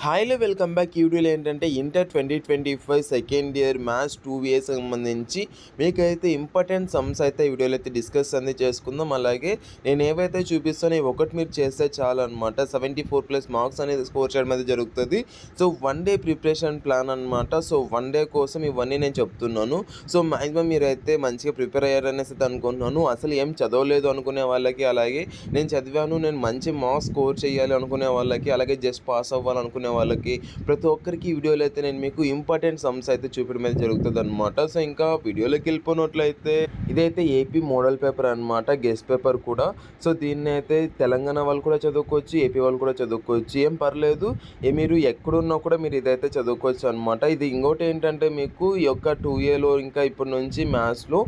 హాయ్లో welcome back. ఈ వీడియోలో ఏంటంటే inter 2025 second year maths 2A సంబంధించి మీకైతే ఇంపార్టెంట్ సమ్స్ అయితే ఈ వీడియోలో అయితే డిస్కస్ అనేది చేసుకుందాం. అలాగే నేను ఏవైతే చూపిస్తానో ఒకటి మీరు చేస్తే చాలు అనమాట. 74+ మార్క్స్ అనేది స్కోర్ చేయడం అనేది జరుగుతుంది. సో 1 డే ప్రిపరేషన్ ప్లాన్ అనమాట. సో 1 డే కోసం ఇవన్నీ నేను చెప్తున్నాను. సో మ్యాక్సిమం మీరైతే మంచిగా ప్రిపేర్ అయ్యారనేసి అనుకుంటున్నాను. అసలు ఏం చదవలేదు అనుకునే వాళ్ళకి, అలాగే నేను చదివాను నేను మంచి మార్క్స్ స్కోర్ చేయాలి అనుకునే వాళ్ళకి, అలాగే జస్ట్ పాస్ అవ్వాలనుకునే వాళ్ళకి ప్రతి ఒక్కరికి ఈ వీడియోలో అయితే నేను మీకు ఇంపార్టెంట్ సమ్స్ అయితే చూపించడం అయితే జరుగుతుంది అనమాట. సో ఇంకా వీడియోలోకి వెళ్ళిపోయినట్లయితే ఇదైతే ఏపీ మోడల్ పేపర్ అనమాట, గెస్ట్ పేపర్ కూడా. సో దీన్ని అయితే తెలంగాణ వాళ్ళు కూడా చదువుకోవచ్చు, ఏపీ వాళ్ళు కూడా చదువుకోవచ్చు, ఏం పర్లేదు. మీరు ఎక్కడున్నా కూడా మీరు ఇదైతే చదువుకోవచ్చు అనమాట. ఇది ఇంకోటి ఏంటంటే మీకు ఈ యొక్క 2Aలో ఇంకా ఇప్పటి నుంచి మ్యాథ్స్లో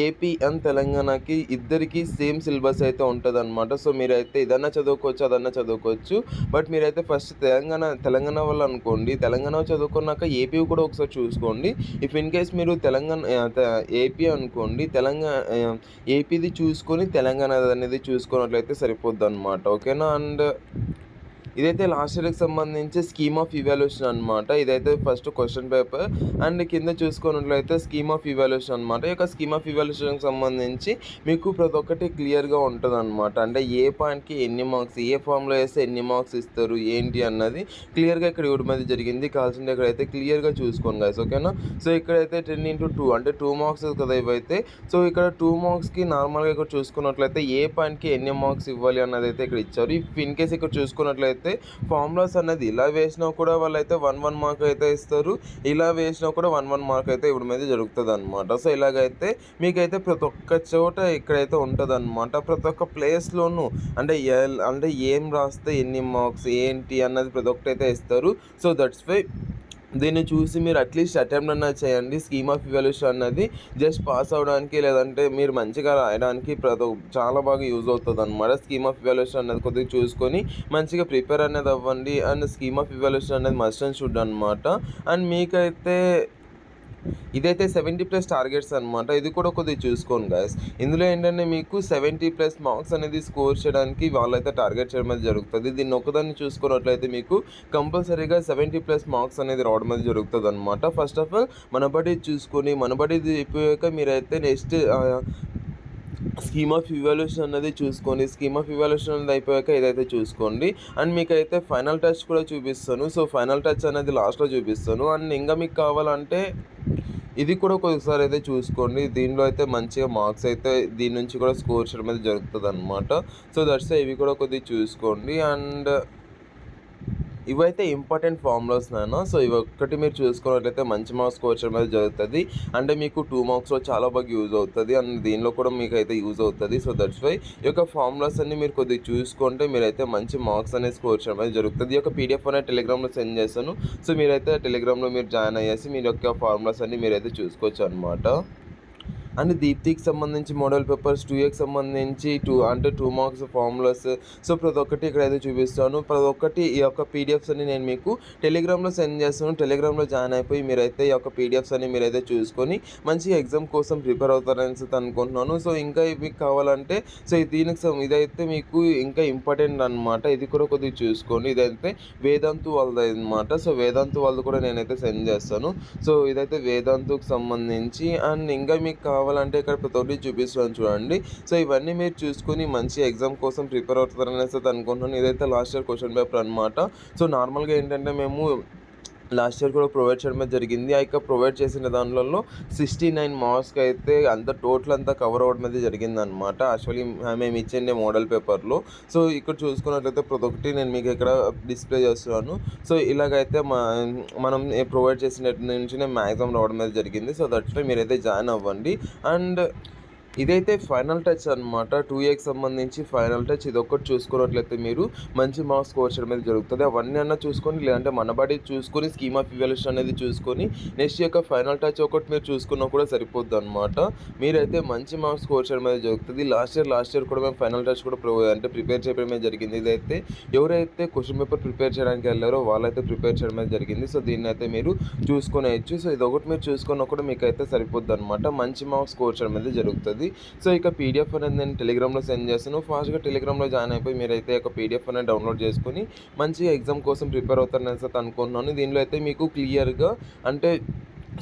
ఏపీ అండ్ తెలంగాణకి ఇద్దరికి సేమ్ సిలబస్ అయితే ఉంటుంది అనమాట. సో మీరైతే ఇదన్నా చదువుకోవచ్చు, అదన్నా చదువుకోవచ్చు. బట్ మీరైతే ఫస్ట్ తెలంగాణ వాళ్ళు అనుకోండి, తెలంగాణ చదువుకున్నాక ఏపీ కూడా ఒకసారి చూసుకోండి. ఇఫ్ ఇన్ కేస్ మీరు ఏపీ అనుకోండి, ఏపీది చూసుకొని తెలంగాణ అనేది చూసుకున్నట్లయితే సరిపోద్ది అనమాట. ఓకేనా. అండ్ ఇదైతే లాస్ట్ ఇయర్కి సంబంధించి స్కీమ్ ఆఫ్ ఇవాల్యుయేషన్ అనమాట. ఇదైతే ఫస్ట్ క్వశ్చన్ పేపర్ అండ్ కింద చూసుకున్నట్లయితే స్కీమ్ ఆఫ్ ఇవాల్యుయేషన్ అనమాట. ఈ యొక్క స్కీమ్ ఆఫ్ ఇవాల్యుయేషన్కి సంబంధించి మీకు ప్రతి ఒక్కటి క్లియర్గా ఉంటుంది అనమాట. అంటే ఏ పాయింట్కి ఎన్ని మార్క్స్, ఏ ఫామ్లో వేస్తే ఎన్ని మార్క్స్ ఇస్తారు ఏంటి అన్నది క్లియర్గా ఇక్కడ ఇవ్వడం అయితే జరిగింది. కావాల్సింది ఇక్కడైతే క్లియర్గా చూసుకోండి గైస్. ఓకేనా. సో ఇక్కడైతే 10x2 అంటే 2 మార్క్స్ కదా ఇవైతే. సో ఇక్కడ 2 మార్క్స్కి నార్మల్గా ఇక్కడ చూసుకున్నట్లయితే ఏ పాయింట్కి ఎన్ని మార్క్స్ ఇవ్వాలి అన్నది అయితే ఇక్కడ ఇచ్చారు. ఇఫ్ ఇన్ కేస్ ఇక్కడ చూసుకున్నట్లయితే ఫార్ములాస్ అనేది ఇలా వేసినా కూడా వాళ్ళైతే 1 మార్క్ అయితే ఇస్తారు, ఇలా వేసినా కూడా 1 మార్క్ అయితే ఇవ్వడం అయితే జరుగుతుంది అనమాట. సో ఇలాగైతే మీకైతే ప్రతి ఒక్క చోట ఇక్కడైతే ఉంటుంది అనమాట. ప్రతి ఒక్క ప్లేస్లోనూ అంటే ఏం రాస్తే ఎన్ని మార్క్స్ ఏంటి అన్నది ప్రతి ఒక్కటి అయితే ఇస్తారు. సో దట్స్ వై దీన్ని చూసి మీరు అట్లీస్ట్ అటెంప్ట్ అన్నది చేయండి. స్కీమ్ ఆఫ్ ఇవాల్యుయేషన్ అన్నది జస్ట్ పాస్ అవ్వడానికి, లేదంటే మీరు మంచిగా రాయడానికి చాలా బాగా యూజ్ అవుతుంది అనమాట. స్కీమ్ ఆఫ్ ఇవాల్యుయేషన్ అనేది కొద్దిగా చూసుకొని మంచిగా ప్రిపేర్ అనేది అవ్వండి. అండ్ స్కీమ్ ఆఫ్ ఇవాల్యుయేషన్ అనేది మస్ట్ అండ్ షుడ్ అనమాట. అండ్ మీకైతే ఇదైతే 70+ టార్గెట్స్ అనమాట. ఇది కూడా కొద్దిగా చూసుకోండి గాయస్. ఇందులో ఏంటంటే మీకు 70+ మార్క్స్ అనేది స్కోర్ చేయడానికి వాళ్ళైతే టార్గెట్ చేయడం అనేది జరుగుతుంది. దీన్ని ఒకదాన్ని చూసుకున్నట్లయితే మీకు కంపల్సరీగా 70+ మార్క్స్ అనేది రావడం అనేది జరుగుతుంది అనమాట. ఫస్ట్ ఆఫ్ ఆల్ మనబడి చూసుకొని, మనబడిది అయిపోయాక మీరైతే నెక్స్ట్ స్కీమ్ ఆఫ్ ఇవాల్యుయేషన్ అనేది చూసుకోండి. స్కీమ్ ఆఫ్ ఇవాల్యుయేషన్ అనేది అయిపోయాక ఇదైతే చూసుకోండి. అండ్ మీకైతే ఫైనల్ టచ్ కూడా చూపిస్తాను. సో ఫైనల్ టచ్ అనేది లాస్ట్లో చూపిస్తాను. అండ్ ఇంకా మీకు కావాలంటే ఇది కూడా కొద్దిసారి అయితే చూసుకోండి. దీనిలో అయితే మంచిగా మార్క్స్ అయితే దీని నుంచి కూడా స్కోర్ చేయడం అయితే జరుగుతుంది అనమాట. సో దట్స్ ఇవి కూడా కొద్దిగా చూసుకోండి. అండ్ ఇవైతే ఇంపార్టెంట్ ఫార్ములాస్ నాన్న. సో ఇవి ఒక్కటి మీరు చూసుకున్నట్లయితే మంచి మార్క్స్ స్కోర్ చేయడం అయితే జరుగుతుంది. అంటే మీకు 2 మార్క్స్లో చాలా బాగా యూజ్ అవుతుంది. అండ్ దీనిలో కూడా మీకు అయితే యూజ్ అవుతుంది. సో దట్స్ వై ఈ యొక్క ఫార్ములాస్ అన్ని మీరు కొద్దిగా చూసుకుంటే మీరైతే మంచి మార్క్స్ అనేది స్కోర్ చేయడం అయితే జరుగుతుంది. ఈ యొక్క పీడిఎఫ్ అనేది టెలిగ్రామ్లో సెండ్ చేస్తాను. సో మీరైతే టెలిగ్రామ్లో మీరు జాయిన్ అయ్యేసి మీ యొక్క ఫార్ములాస్ అన్ని మీరైతే చూసుకోవచ్చు అనమాట. అండ్ దీప్తికి సంబంధించి మోడల్ పేపర్స్ 2Aకి సంబంధించి 2 మార్క్స్ ఫార్ములాస్. సో ప్రతి ఒక్కటి ఇక్కడైతే చూపిస్తాను. ప్రతి ఒక్కటి ఈ యొక్క పీడిఎఫ్స్ అన్ని నేను మీకు టెలిగ్రామ్లో సెండ్ చేస్తాను. టెలిగ్రామ్లో జాయిన్ అయిపోయి మీరైతే ఈ యొక్క పీడిఎఫ్స్ అన్ని మీరైతే చూసుకొని మంచిగా ఎగ్జామ్ కోసం ప్రిపేర్ అవుతారని అనుకుంటున్నాను. సో ఇంకా మీకు కావాలంటే సో ఇదైతే మీకు ఇంకా ఇంపార్టెంట్ అనమాట. ఇది కూడా కొద్దిగా చూసుకోండి. ఇదైతే వేదాంతు వాళ్ళది అనమాట. సో వేదాంతు వాళ్ళు కూడా నేనైతే సెండ్ చేస్తాను. సో ఇదైతే వేదాంతుకు సంబంధించి. అండ్ ఇంకా మీకు కావాలంటే ఇక్కడ ప్రతి ఒక్కటి చూపిస్తాను చూడండి. సో ఇవన్నీ మీరు చూసుకొని మంచి ఎగ్జామ్ కోసం ప్రిపేర్ అవుతారనేసి అనుకుంటున్నాను. ఇదైతే లాస్ట్ ఇయర్ క్వశ్చన్ పేపర్ అనమాట. సో నార్మల్గా ఏంటంటే మేము లాస్ట్ ఇయర్ కూడా ప్రొవైడ్ చేయడమే జరిగింది. ఆ యొక్క ప్రొవైడ్ చేసిన దానిలో 69 మార్క్స్కి అయితే టోటల్ అంతా కవర్ అవ్వడం అయితే జరిగిందనమాట. యాక్చువల్లీ మేము ఇచ్చిండే మోడల్ పేపర్లో. సో ఇక్కడ చూసుకున్నట్లయితే ప్రతి ఒక్కటి నేను మీకు ఇక్కడ డిస్ప్లే చేస్తున్నాను. సో ఇలాగైతే మనం ప్రొవైడ్ చేసిన నుంచి మ్యాక్సిమం రావడం అయితే జరిగింది. సో దట్స్ వై మీరైతే జాయిన్ అవ్వండి. అండ్ ఇదైతే ఫైనల్ టచ్ అనమాట. 2Aకి సంబంధించి ఫైనల్ టచ్. ఇది ఒక్కటి చూసుకున్నట్లయితే మీరు మంచి మార్క్స్ స్కోర్ చేయడం అనేది జరుగుతుంది. అవన్నీ అన్న చూసుకొని, లేదంటే మనబడి చూసుకొని స్కీమ్ ఆఫ్ ఇవాల్యుయేషన్ అనేది చూసుకొని నెక్స్ట్ యొక్క ఫైనల్ టచ్ ఒకటి మీరు చూసుకున్నా కూడా సరిపోద్ది అనమాట. మీరైతే మంచి మార్క్స్ స్కోర్ చేయడం అనేది జరుగుతుంది. లాస్ట్ ఇయర్ కూడా మేము ఫైనల్ టచ్ కూడా ప్రిపేర్ చేయడమే జరిగింది. ఇదైతే ఎవరైతే క్వశ్చన్ పేపర్ ప్రిపేర్ చేయడానికి వెళ్ళారో వాళ్ళైతే ప్రిపేర్ చేయడం అనేది జరిగింది. సో దీన్ని అయితే మీరు చూసుకునేయచ్చు. సో ఇది ఒకటి మీరు చూసుకున్నా కూడా మీకు అయితే సరిపోద్ది అనమాట. మంచి మార్క్స్ స్కోర్ చేయడం అనేది జరుగుతుంది. జరుగుతుంది. సో ఇక పీడిఎఫ్ అనేది నేను టెలిగ్రామ్‌లో సెండ్ చేస్తాను. ఫాస్ట్‌గా టెలిగ్రామ్‌లో జాయిన్ అయిపోయి మీరైతే ఒక పీడిఎఫ్ అనేది డౌన్‌లోడ్ చేసుకొని మంచిగా ఎగ్జామ్ కోసం ప్రిపేర్ అవుతారని అయితే అనుకుంటున్నాను. దీనిలో అయితే మీకు క్లియర్‌గా అంటే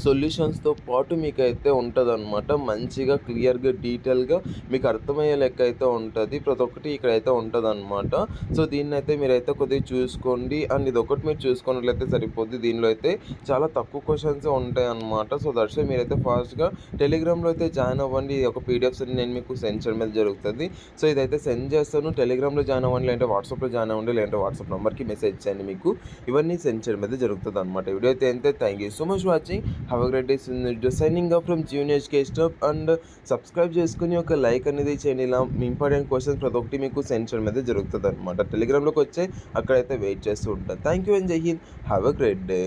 సొల్యూషన్స్‌తో పాటు మీకైతే ఉంటదనమాట. మంచిగా క్లియర్‌గా, డీటెయిల్‌గా మీకు అర్థమయ్యే లెక్క అయితే ఉంటది. ప్రతి ఒక్కటి ఇక్కడైతే ఉంటదనమాట. సో దీన్నైతే మీరైతే కొద్దిగా చూసుకోండి. అండ్ ఇదొకటి మీరు చూసుకున్నట్లయితే సరిపోద్ది. దీనిలో అయితే చాలా తక్కువ క్వెషన్సే ఉంటాయన్నమాట. సో దట్స్ వై మీరైతే ఫాస్ట్‌గా టెలిగ్రామ్‌లో అయితే జాయిన్ అవ్వండి. ఈ యొక్క పీడిఎఫ్స్ నేను మీకు సెండ్ చేయడం అయితే జరుగుతది. సో ఇదైతే సెండ్ చేస్తాను. టెలిగ్రామ్‌లో జాయిన్ అవ్వండి, లేదంటే వాట్సాప్‌లో జాయిన్ అవ్వండి, లేదంటే వాట్సాప్ నంబర్‌కి మెసేజ్ చేయండి. మీకు ఇవన్నీ సెండ్ చేయడం అయితే జరుగుతదనమాట. వీడియో అయితే అంతే. Thank you so much watching. Have a great day. Signing off from Gionee education hub. And subscribe చేసుకొని ఒక లైక్ అనేది చేయండి. ఇలా మీ ఇంపార్టెంట్ క్వశ్చన్స్ ప్రతి ఒక్కటి మీకు సెండ్ చేయడం అయితే జరుగుతుంది అనమాట. టెలిగ్రామ్లోకి వచ్చి అక్కడైతే వెయిట్ చేస్తూ ఉంటాను. థ్యాంక్ యూ అండ్ జై Hind. Have a great day.